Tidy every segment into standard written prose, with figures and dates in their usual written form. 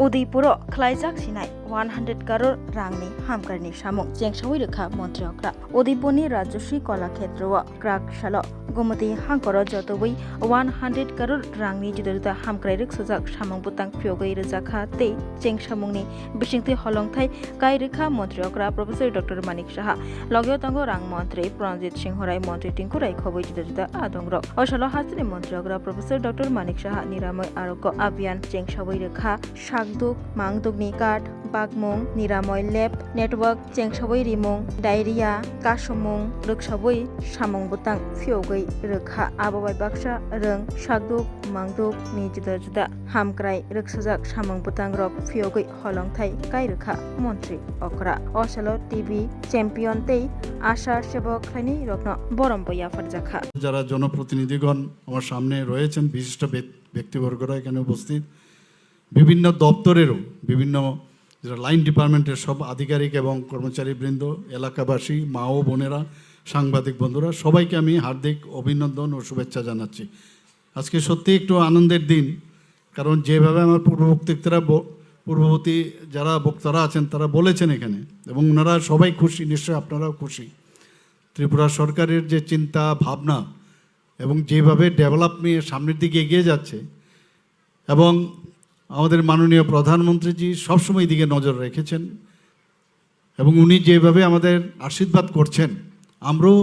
उदयपुर खलाइजाक सिनाय 100 करोड़ रांनि हामग्रानि सामुं जेंसावै रोखा मन्त्रिअक्रा उदयपुरनि राजश्री कलाक्षेत्रआव क्राकशाल गोमती हांकर जतबै 100 करोड़ रांनि जुदा हामग्राय रोखसोजाक सामुं बुतां फियोगै रोजाखा ते जेंसामुंनि बिसिंथि हलंथाय गाय रोखा मन्त्रिअक्रा प्रोफेसर डॉक्टर मानिक साहा लगेव तंगो रां मंत्री प्रनजित सिंह राय मंत्री टिंकु राय खबै जुदा आदंग्र असल हास्तिनि मन्त्रिअक्रा प्रोफेसर डॉक्टर मानिक साहा निरामय आरोग्य अभियान जेंसावै रोखा शाकदुक मांगदुकनि कार्ड बागमुं निरामय लेब नेटवर्क जेंसावै रिमुं डायरिया कासमुं रोखसावै सामुं बुतां फियोगै रोखा आबोबाय बाक्सा रों शाकदुक मांगदुक नि जुदा हामग्राय रोखसोजाक सामुं बुतां रक फियोगै हलंथाय गाय रोखा मन्त्री अक्रा असल टीवी चैंपियन तेई आशा सेवक खाइनि रत्न बरम बया फरजाखा যারা জনপ্রতিনিধিগণ আমার সামনে রয়েছেন বিশিষ্ট ব্যক্তিবর্গরা এখানে উপস্থিত বিভিন্ন দপ্তরেরও বিভিন্ন লাইন ডিপার্টমেন্টের সব আধিকারিক এবং কর্মচারীবৃন্দ এলাকাবাসী মা ও বোনেরা সাংবাদিক বন্ধুরা সবাইকে আমি হার্দিক অভিনন্দন ও শুভেচ্ছা জানাচ্ছি। আজকে সত্যি একটু আনন্দের দিন, কারণ যেভাবে আমার পূর্ববর্তী যারা বক্তারা আছেন তারা বলেছেন এখানে, এবং ওনারা সবাই খুশি, নিশ্চয়ই আপনারাও খুশি। ত্রিপুরা সরকারের যে চিন্তা ভাবনা এবং যেভাবে ডেভেলপমেন্ট সামনের দিকে এগিয়ে যাচ্ছে, এবং আমাদের মাননীয় প্রধানমন্ত্রীজি সবসময় দিকে নজর রেখেছেন, এবং উনি যেভাবে আমাদের আশীর্বাদ করছেন, আমরাও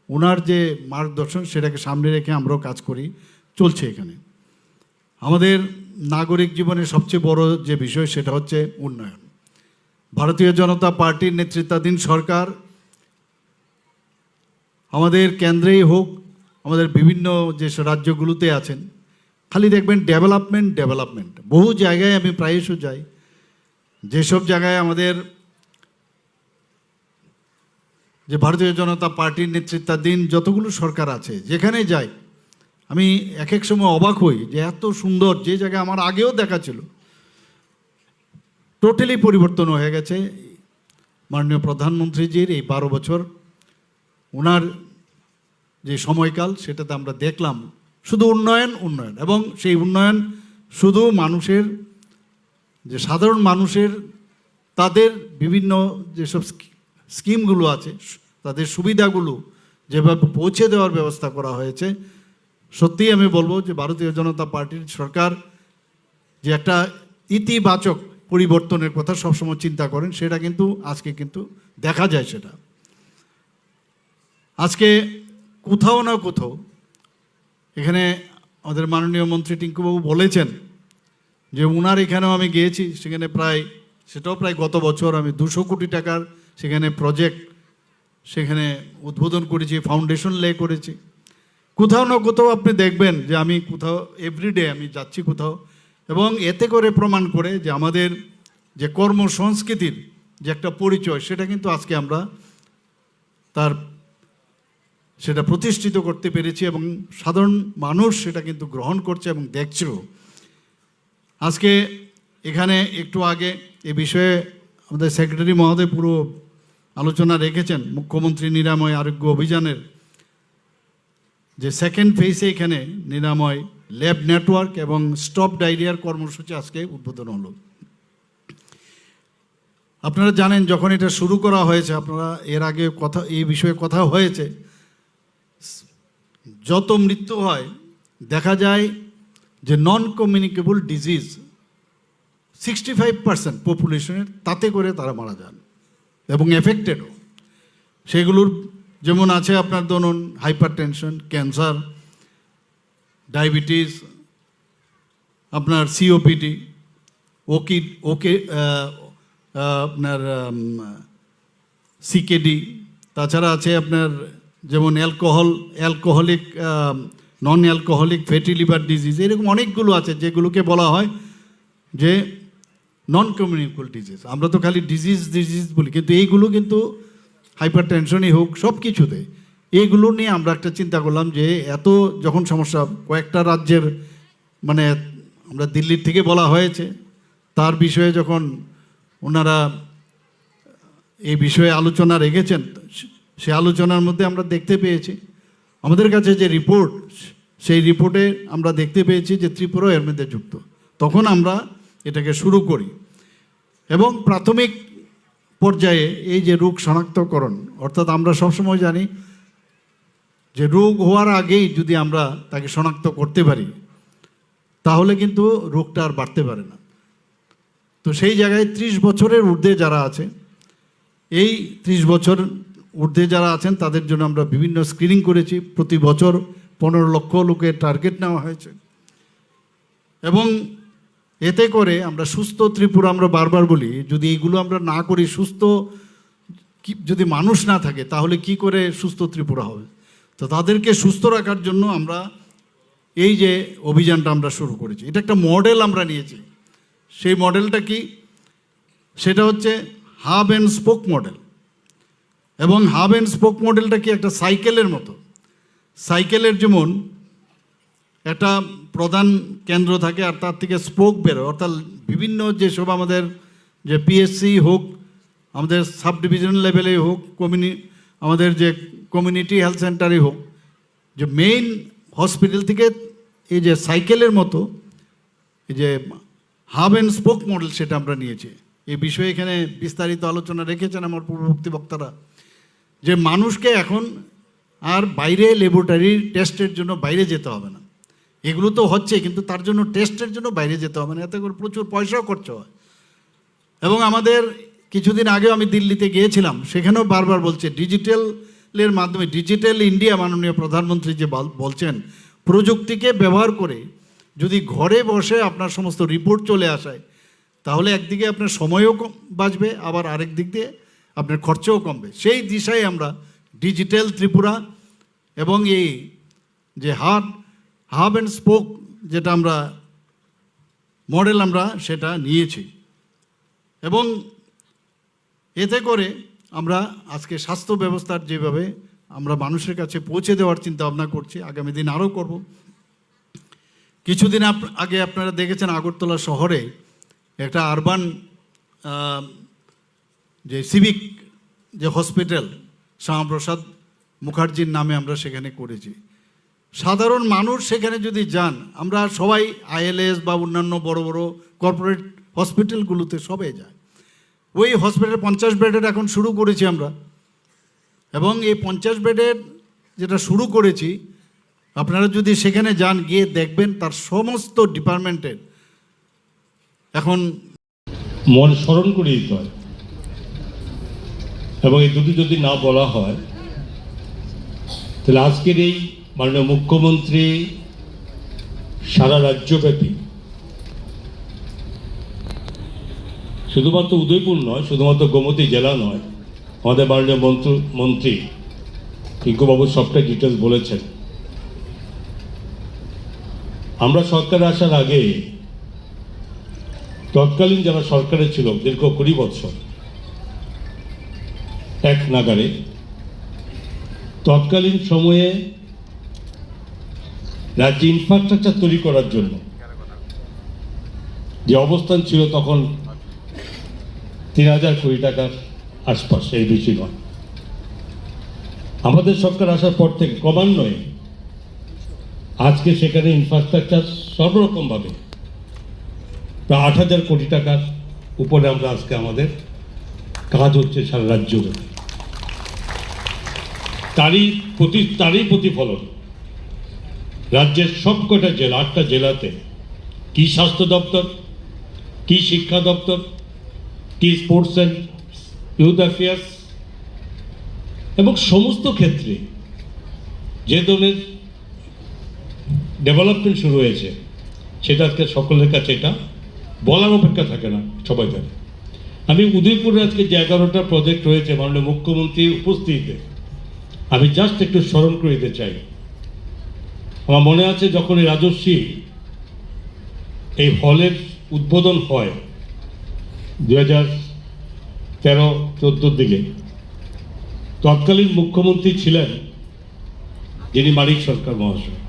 ওনার যে মার্গদর্শন সেটাকে সামনে রেখে আমরাও কাজ করি চলছে এখানে। আমাদের নাগরিক জীবনের সবচেয়ে বড় যে বিষয় সেটা হচ্ছে উন্নয়ন। ভারতীয় জনতা পার্টির নেতৃত্বাধীন সরকার আমাদের কেন্দ্রেই হোক, আমাদের বিভিন্ন যে রাজ্যগুলোতে আছেন, খালি দেখবেন ডেভেলপমেন্ট। বহু জায়গায় আমি প্রায়শ যাই, যেসব জায়গায় আমাদের যে ভারতীয় জনতা পার্টির নেতৃত্বাধীন যতগুলো সরকার আছে, যেখানে যাই আমি এক এক সময় অবাক হই যে এত সুন্দর, যে জায়গায় আমার আগেও দেখা ছিল, টোটালি পরিবর্তন হয়ে গেছে মাননীয় প্রধানমন্ত্রীজির এই 12 বছর ওনার যে সময়কাল, সেটাতে আমরা দেখলাম শুধু উন্নয়ন, এবং সেই উন্নয়ন শুধু মানুষের যে সাধারণ মানুষের তাদের বিভিন্ন যেসব স্কিমগুলো আছে, তাদের সুবিধাগুলো যেভাবে পৌঁছে দেওয়ার ব্যবস্থা করা হয়েছে, সত্যিই আমি বলবো যে ভারতীয় জনতা পার্টির সরকার যে একটা ইতিবাচক পরিবর্তনের কথা সবসময় চিন্তা করেন, সেটা কিন্তু আজকে কিন্তু দেখা যায়। সেটা আজকে কোথাও না কোথাও এখানে আমাদের মাননীয় মন্ত্রী টিঙ্কুবাবু বলেছেন যে ওনার এখানেও আমি গিয়েছি, সেখানে সেটাও প্রায় গত বছর আমি 200 কোটি টাকার সেখানে প্রজেক্ট সেখানে উদ্বোধন করেছি, ফাউন্ডেশন লে করেছি। কোথাও না কোথাও আপনি দেখবেন যে আমি কোথাও এভরিডে আমি যাচ্ছি কোথাও, এবং এতে করে প্রমাণ করে যে আমাদের যে কর্মসংস্কৃতির যে একটা পরিচয়, সেটা কিন্তু আজকে আমরা সেটা প্রতিষ্ঠিত করতে পেরেছি, এবং সাধারণ মানুষ সেটা কিন্তু গ্রহণ করছে এবং দেখছিল। আজকে এখানে একটু আগে এ বিষয়ে আমাদের সেক্রেটারি মহোদয় পুরো আলোচনা রেখেছেন। মুখ্যমন্ত্রী নিরাময় আরোগ্য অভিযানের যে সেকেন্ড ফেজে এখানে নিরাময় ল্যাব নেটওয়ার্ক এবং স্টপ ডায়রিয়ার কর্মসূচি আজকে উদ্বোধন হলো। আপনারা জানেন যখন এটা শুরু করা হয়েছে, আপনারা এর আগে এই বিষয়ে কথা হয়েছে, যত মৃত্যু হয় দেখা যায় যে নন কমিউনিকেবল ডিজিজ 65% পপুলেশনের তাতে করে তারা মারা যান এবং এফেক্টেডও। সেগুলোর যেমন আছে আপনার ধরুন হাইপারটেনশন, ক্যান্সার, ডায়াবেটিস, আপনার সিওপিডি, আপনার সিকেডি, তাছাড়া আছে আপনার যেমন alcoholic non alcoholic fatty liver disease, এরকম অনেকগুলো আছে যেগুলোকে বলা হয় যে নন কমিউনিকেবল ডিজিজ। আমরা তো খালি ডিজিজ বলি, কিন্তু এইগুলো কিন্তু হাইপার টেনশনই হোক, সব কিছুতে এইগুলো নিয়ে আমরা একটা চিন্তা করলাম যে এত যখন সমস্যা কয়েকটা রাজ্যের, মানে আমরা দিল্লির থেকে বলা হয়েছে, তার বিষয়ে যখন ওনারা এই বিষয়ে আলোচনা রেখেছেন, সে আলোচনার মধ্যে আমরা দেখতে পেয়েছি, আমাদের কাছে যে রিপোর্ট, সেই রিপোর্টে আমরা দেখতে পেয়েছি যে ত্রিপুরা এর মধ্যে যুক্ত। তখন আমরা এটাকে শুরু করি এবং প্রাথমিক পর্যায়ে এই যে রোগ শনাক্তকরণ, অর্থাৎ আমরা সবসময় জানি যে রোগ হওয়ার আগেই যদি আমরা তাকে শনাক্ত করতে পারি তাহলে কিন্তু রোগটা আর বাড়তে পারে না। তো সেই জায়গায় 30 বছরের ঊর্ধ্বে যারা আছে, এই 30 বছর ঊর্ধ্বে যারা আছেন তাদের জন্য আমরা বিভিন্ন স্ক্রিনিং করেছি। প্রতি বছর 15 লক্ষ লোকের টার্গেট নেওয়া হয়েছে এবং এতে করে আমরা সুস্থ ত্রিপুরা, আমরা বারবার বলি যদি এইগুলো আমরা না করি, সুস্থ যদি মানুষ না থাকে তাহলে কি করে সুস্থ ত্রিপুরা হবে? তো তাদেরকে সুস্থ রাখার জন্য আমরা এই যে অভিযানটা আমরা শুরু করেছি, এটা একটা মডেল আমরা নিয়েছি। সেই মডেলটা কি? সেটা হচ্ছে হাব অ্যান্ড স্পোক মডেল। এবং হাব অ্যান্ড স্পোক মডেলটা কি? একটা সাইকেলের মতো। সাইকেলের যেমন একটা প্রধান কেন্দ্র থাকে আর তার থেকে স্পোক বেরোয়, অর্থাৎ বিভিন্ন যেসব আমাদের যে পিএসসি হোক, আমাদের সাব ডিভিশনাল লেভেলেই হোক, আমাদের যে কমিউনিটি হেলথ সেন্টারই হোক, যে মেইন হসপিটাল থেকে এই যে সাইকেলের মতো এই যে হাব অ্যান্ড স্পোক মডেল, সেটা আমরা নিয়েছি। এই বিষয়ে এখানে বিস্তারিত আলোচনা রেখেছেন আমার পূর্ববর্তী বক্তারা, যে মানুষকে এখন আর বাইরে ল্যাবরেটরি টেস্টের জন্য বাইরে যেতে হবে না। এগুলো তো হচ্ছে, কিন্তু তার জন্য টেস্টের জন্য বাইরে যেতে হবে না, এতে করে প্রচুর পয়সাও খরচ হয়। এবং আমাদের কিছুদিন আগেও আমি দিল্লিতে গিয়েছিলাম, সেখানেও বারবার বলছে ডিজিটালের মাধ্যমে, ডিজিটাল ইন্ডিয়া মাননীয় প্রধানমন্ত্রী যে বলছেন, প্রযুক্তিকে ব্যবহার করে যদি ঘরে বসে আপনার সমস্ত রিপোর্ট চলে আসায় তাহলে একদিকে আপনার সময়ও বাঁচবে, আবার আরেক দিক দিয়ে আপনার খরচও কমবে। সেই দিশায় আমরা ডিজিটাল ত্রিপুরা এবং এই যে হাব অ্যান্ড স্পোক যেটা আমরা মডেল আমরা সেটা নিয়েছি। এবং এতে করে আমরা আজকে স্বাস্থ্য ব্যবস্থার যেভাবে আমরা মানুষের কাছে পৌঁছে দেওয়ার চিন্তা ভাবনা করছি, আগামী দিন আরও করব। কিছুদিন আগে আপনারা দেখেছেন আগরতলা শহরে একটা আরবান যে সিভিক যে হসপিটাল শ্যামাপ্রসাদ মুখার্জির নামে আমরা সেখানে করেছি। সাধারণ মানুষ সেখানে যদি যান, আমরা সবাই আইএলএস বা অন্যান্য বড় বড় কর্পোরেট হসপিটালগুলোতে সবাই যায়। ওই হসপিটাল 50 বেডের এখন শুরু করেছি আমরা, এবং এই 50 বেডের যেটা শুরু করেছি, আপনারা যদি সেখানে যান, গিয়ে দেখবেন তার সমস্ত ডিপার্টমেন্টের এখন মন স্মরণ করে দিতে হয়। এবং এই দুটি যদি না বলা হয় তাহলে আজকের এই মাননীয় মুখ্যমন্ত্রী সারা রাজ্যব্যাপী, শুধুমাত্র উদয়পুর নয়, শুধুমাত্র গোমতী জেলা নয়, আমাদের মাননীয় মন্ত্রী টিঙ্কুবাবু সবটা ডিটেলস বলেছেন। আমরা সরকারে আসার আগে তৎকালীন যারা সরকারে ছিল দীর্ঘ 20 বছর এক নাগারে, তৎকালীন সময়ে রাজ্যে ইনফ্রাস্ট্রাকচার তৈরি করার জন্য যে অবস্থান ছিল তখন 3000 কোটি টাকার আশপাশ, এই বেশি নয়। আমাদের সরকার আসার পর থেকে ক্রমান্বয়ে আজকে সেখানে ইনফ্রাস্ট্রাকচার সর্বরকমভাবে প্রায় 8000 কোটি টাকার উপরে আমরা আজকে আমাদের কাজ হচ্ছে সারা রাজ্যব্যাপী। তারই প্রতিফলন রাজ্যের সবকটা জেলা, 8টা জেলাতে কি স্বাস্থ্য দপ্তর, কি শিক্ষা দপ্তর, কি স্পোর্টস অ্যান্ড ইউথ অ্যাফেয়ার্স, এবং সমস্ত ক্ষেত্রে যে ধরনের ডেভেলপমেন্ট শুরু হয়েছে সেটা আজকে সকলের কাছে এটা বলার অপেক্ষা থাকে না, সবাই জানে। আমি উদয়পুরে আজকে যে 11টা প্রজেক্ট রয়েছে মাননীয় মুখ্যমন্ত্রীর উপস্থিতিতে, আমি জাস্ট একটু স্মরণ করে দিতে চাই। আমার মনে আছে যখন এই রাজস্বী এই হলের উদ্বোধন হয় 2013-14 দিকে, তৎকালীন মুখ্যমন্ত্রী ছিলেন যিনি মানিক সরকার মহাশয়।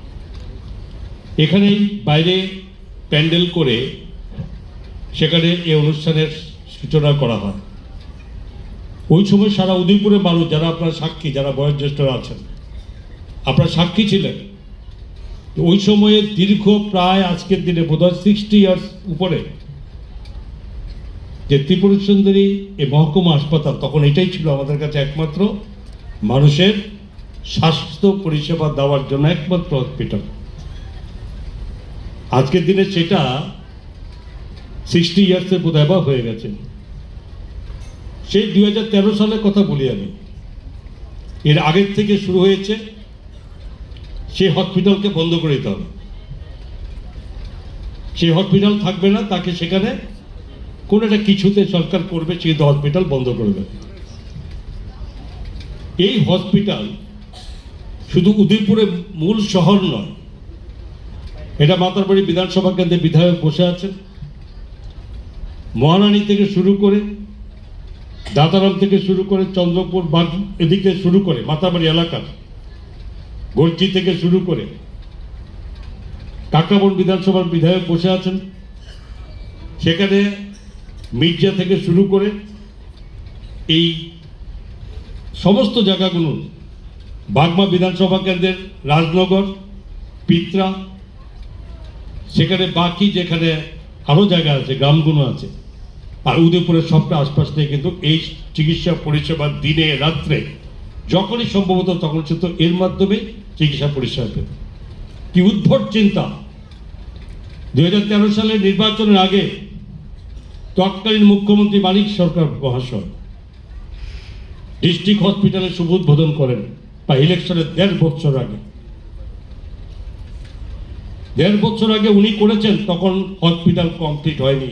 এখানেই বাইরে প্যান্ডেল করে সেখানে এই অনুষ্ঠানের সূচনা করা হয়। ওই সময় সারা উদয়পুরের মানুষ, যারা আপনার সাক্ষী, যারা বয়োজ্যেষ্ঠরা আছেন, আপনার সাক্ষী ছিলেন। ওই সময়ে দীর্ঘ প্রায় আজকের দিনে বোধহয় 60 ইয়ার্স উপরে যে ত্রিপুরা সুন্দরী এই মহকুমা হাসপাতাল তখন এটাই ছিল আমাদের কাছে একমাত্র মানুষের স্বাস্থ্য পরিষেবা দেওয়ার জন্য একমাত্র হসপিটাল। আজকের দিনে সেটা 60 ইয়ার্সের বোধহয় বা হয়ে গেছে। সেই 2013 সালের কথা বলি আমি, এর আগের থেকে শুরু হয়েছে সেই হসপিটালকে বন্ধ করে দিতে হবে। সেই হসপিটাল থাকবে না, তাকে সেখানে কোনো একটা কিছুতে সরকার করবে, সেই হসপিটাল বন্ধ করে দেবে। এই হসপিটাল শুধু উদয়পুরের মূল শহর নয়, এটা মাতারবাড়ি বিধানসভা কেন্দ্রে বিধায়ক বসে আছেন, মহারানী থেকে শুরু করে দাতারাম থেকে শুরু করে চন্দ্রপুর বাগ এদিকে শুরু করে মাতারবাড়ি এলাকার গলচি থেকে শুরু করে কাকরাবন বিধানসভার বিধায়ক বসে আছেন, সেখানে মির্জা থেকে শুরু করে এই সমস্ত জায়গাগুলো, বাগমা বিধানসভা কেন্দ্রের রাজনগর, পিত্রা, সেখানে বাকি যেখানে আরও জায়গা আছে, গ্রামগুলো আছে, আর উদয়পুরের সবটা আশপাশ থেকে কিন্তু এই চিকিৎসা পরিষেবা দিনে রাত্রে যখনই সম্ভবত তখন সে তো এর মাধ্যমেই চিকিৎসা পরিষেবা পেত। কি উদ্ভট চিন্তা! 2013 সালের নির্বাচনের আগে তৎকালীন মুখ্যমন্ত্রী মানিক সরকার মহাশয় ডিস্ট্রিক্ট হসপিটালের শুভ উদ্বোধন করেন, বা ইলেকশনের 1.5 বছর আগে। 1.5 বছর আগে উনি করেছেন, তখন হসপিটাল কমপ্লিট হয়নি।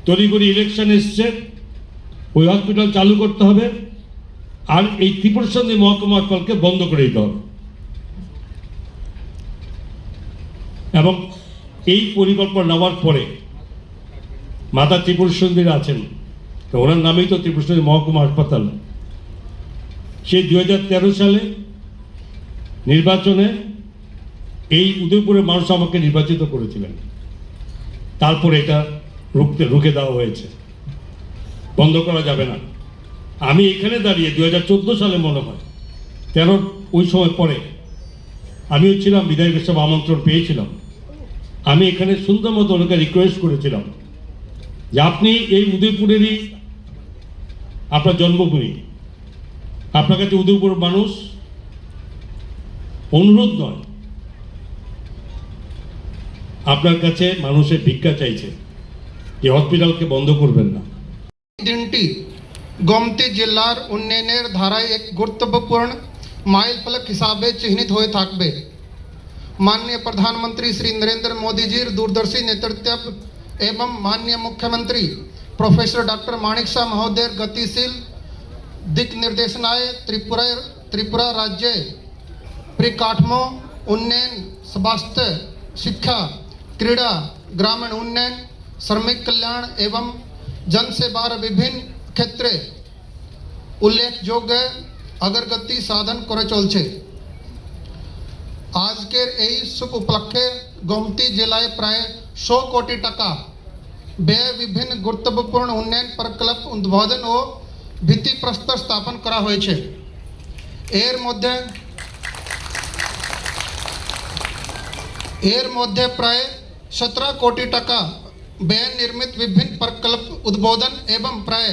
তড়িঘড়ি ইলেকশন এসছে, ওই হসপিটাল চালু করতে হবে, আর এই ত্রিপুরা সুন্দরী মহকুমা হাসপাতালকে বন্ধ করে দিতে হবে। এবং এই পরিকল্পনা নেওয়ার পরে মাতা ত্রিপুরা সুন্দরী আছেন, তো ওনার নামেই তো ত্রিপুরা সুন্দরী মহকুমা হাসপাতাল। সেই 2013 সালে নির্বাচনে এই উদয়পুরের মানুষ আমাকে নির্বাচিত করেছিলেন, তারপরে এটা রুখে দেওয়া হয়েছে, বন্ধ করা যাবে না। আমি এখানে দাঁড়িয়ে 2014 সালে মনে হয় 13 ওই সময় পরে আমিও ছিলাম, বিধায়ক হিসেবে আমন্ত্রণ পেয়েছিলাম। আমি এখানে সুন্দর মতো ওনাকে রিকোয়েস্ট করেছিলাম যে আপনি এই উদয়পুরেরই আপনার জন্মভূমি, আপনার কাছে উদয়পুর মানুষ অনুরোধ নয়, আপনার কাছে মানুষের ভিক্ষা চাইছে যে হসপিটালকে বন্ধ করবেন না। দিনটি গোমতী জেলার উন্নয়নের ধারায় এক গুরুত্বপূর্ণ মাইলফলক হিসাবে চিহ্নিত হয়ে থাকবে। माननीय प्रधानमंत्री श्री नरेंद्र मोदी जी दूरदर्शी नेतृत्व एवं माननीय मुख्यमंत्री प्रोफेसर डॉक्टर माणिक शाह महोदय गतिशील दिक निर्देशनाएं त्रिपुरा राज्य परिकाठामो उन्नयन, स्वास्थ्य, शिक्षा, क्रीड़ा, ग्रामीण उन्नयन, श्रमिक कल्याण एवं जन सेवार विभिन्न क्षेत्र उल्लेखযোग्য अग्रगति साधन करे चलছে। আজকের এই শুভ উপলক্ষে গোমতী জেলায় প্রায় 100 কোটি টাকা ব্যয়ে বিভিন্ন গুরুত্বপূর্ণ উন্নয়ন প্রকল্প উদ্বোধন ও ভিত্তিপ্রস্তর স্থাপন করা হয়েছে। এর মধ্যে প্রায় 17 কোটি টাকা ব্যয়ে निर्मित विभिन्न प्रकल्प उद्बोधन एवं प्राय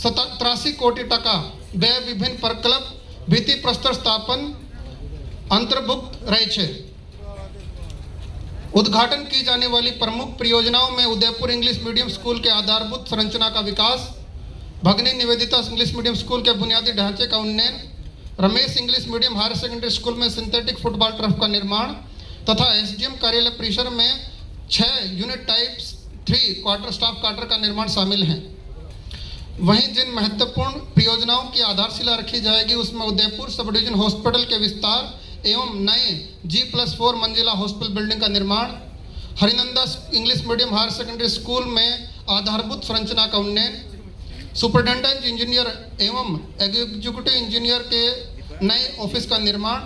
83 कोटी टाका व्यय विभिन्न प्रकल्प भित्तिप्रस्तर स्थापन अंतर्भुक्त रहे छे। उद्घाटन की जाने वाली प्रमुख परियोजनाओं में उदयपुर इंग्लिश मीडियम स्कूल के आधारभूत संरचना का विकास, भगनी निवेदिता इंग्लिश मीडियम स्कूल के बुनियादी ढांचे का उन्नयन, Ramesh English medium higher secondary school में सिंथेटिक फुटबॉल टर्फ का निर्माण तथा एसडीएम कार्यालय परिसर में 6 unit type 3 quarter staff quarter का निर्माण शामिल हैं। वहीं जिन महत्वपूर्ण परियोजनाओं की आधारशिला रखी जाएगी उसमें उदयपुर सब डिवीजन हॉस्पिटल के विस्तार एवं नए G+4 मंजिला हॉस्पिटल बिल्डिंग का निर्माण, Harinanda English medium higher secondary school में आधारभूत संरचना का उन्नयन, सुपरिटेंडेंट इंजीनियर एवं एग्जीक्यूटिव इंजीनियर के नए ऑफिस का निर्माण,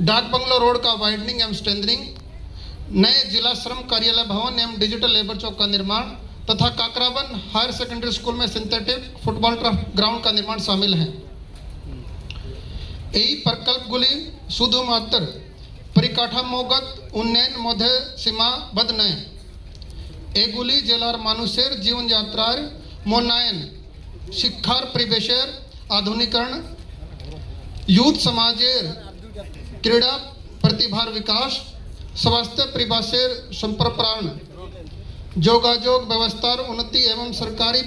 डाक बंगलो रोड का वाइडनिंग एवं स्ट्रेंथनिंग, नए जिला श्रम कार्यालय भवन एवं डिजिटल लेबर चौक का निर्माण तथा काकरावन हायर सेकेंडरी स्कूल में सिंथेटिक फुटबॉल टर्फ ग्राउंड का निर्माण शामिल है। এই প্রকল্পগুলি শুধুমাত্র পরিকাঠামোগত উন্নয়ন মধ্যে সীমাবদ্ধ নয়, এগুলি জেলার মানুষের জীবনযাত্রার মনোনয়ন, শিক্ষার পরিবেশের আধুনিকরণ, ইউথ সমাজের ক্রীড়া প্রতিভার বিকাশ, স্বাস্থ্য পরিবেশের সম্প্রসারণ, যোগাযোগ ব্যবস্থার উন্নতি এবং সরকারি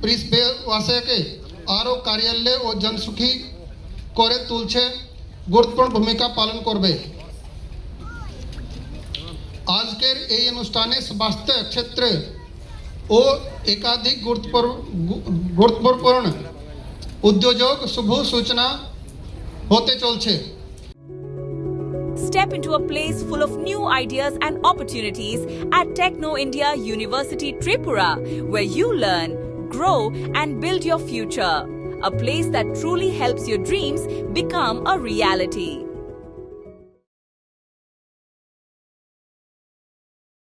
পরিষেবাকে আরও কার্যালয় ও জনসুখী করে তুলছে গুরুত্বপূর্ণ ভূমিকা পালন করবে। আজকের এই অনুষ্ঠানে স্বাস্থ্য ক্ষেত্রে ও একাধিক গুরুত্বপূর্ণ উদ্যোগ শুভ সূচনা হতে চলছে। Step into a place full of new ideas and opportunities at Techno India University Tripura, where you learn, grow and build your future. A place that truly helps your dreams become a reality.